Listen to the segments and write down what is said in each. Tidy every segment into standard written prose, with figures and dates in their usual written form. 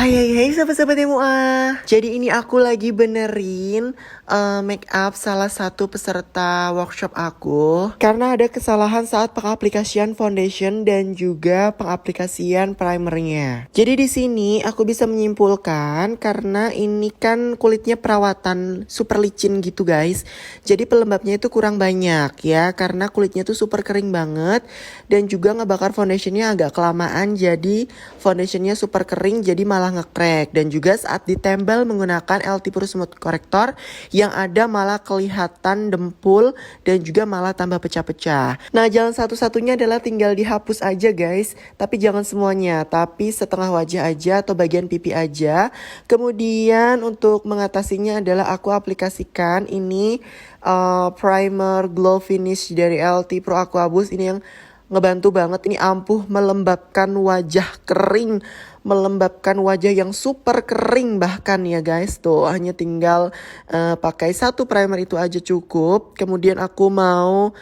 Hai sahabat-sahabat MUA. Jadi ini aku lagi benerin make up salah satu peserta workshop aku. Karena ada kesalahan saat pengaplikasian foundation dan juga pengaplikasian primernya. Jadi di sini aku bisa menyimpulkan karena ini kan kulitnya perawatan super licin gitu guys. Jadi pelembabnya itu kurang banyak ya karena kulitnya tuh super kering banget dan juga ngebakar foundationnya agak kelamaan jadi foundationnya super kering jadi malah ngekrek. Dan juga saat ditempel menggunakan LT Pro Smooth Corrector yang ada malah kelihatan dempul dan juga malah tambah pecah-pecah. Nah jalan satu-satunya adalah tinggal dihapus aja guys, tapi jangan semuanya, tapi setengah wajah aja atau bagian pipi aja. Kemudian untuk mengatasinya adalah aku aplikasikan ini primer glow finish dari LT Pro Aquaboost. Ini yang ngebantu banget, ini ampuh melembabkan wajah kering, melembabkan wajah yang super kering bahkan ya guys. Tuh hanya tinggal pakai satu primer itu aja cukup. Kemudian aku mau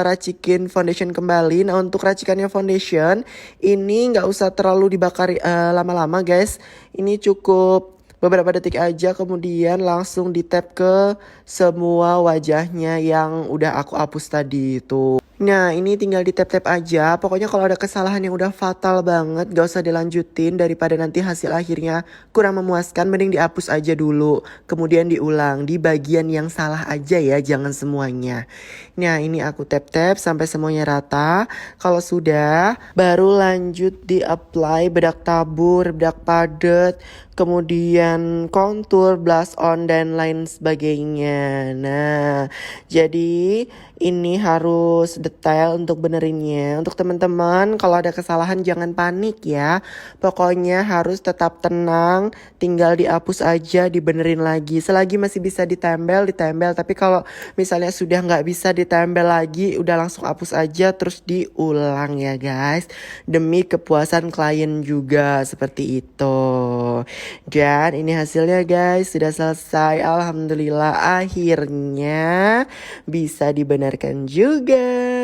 racikin foundation kembali. Nah untuk racikannya foundation ini nggak usah terlalu dibakar lama-lama guys. Ini cukup beberapa detik aja, kemudian langsung di tap ke semua wajahnya yang udah aku hapus tadi itu. Nah ini tinggal di tap-tap aja. Pokoknya kalau ada kesalahan yang udah fatal banget gak usah dilanjutin, daripada nanti hasil akhirnya kurang memuaskan. Mending dihapus aja dulu, kemudian diulang di bagian yang salah aja ya, jangan semuanya. Nah ini aku tap-tap sampai semuanya rata. Kalau sudah baru lanjut di apply bedak tabur, bedak padat, kemudian contour, blush on dan lain sebagainya. Nah jadi ini harus detail untuk benerinnya. Untuk teman-teman kalau ada kesalahan jangan panik ya. Pokoknya harus tetap tenang, tinggal dihapus aja, dibenerin lagi. Selagi masih bisa ditempel, ditempel. Tapi kalau misalnya sudah nggak bisa ditempel lagi, udah langsung hapus aja terus diulang ya guys. Demi kepuasan klien juga, seperti itu. Dan ini hasilnya guys, sudah selesai. Alhamdulillah akhirnya bisa dibenarkan juga.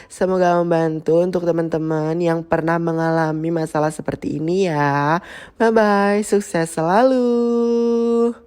Semoga membantu untuk teman-teman yang pernah mengalami masalah seperti ini ya. Bye bye, sukses selalu.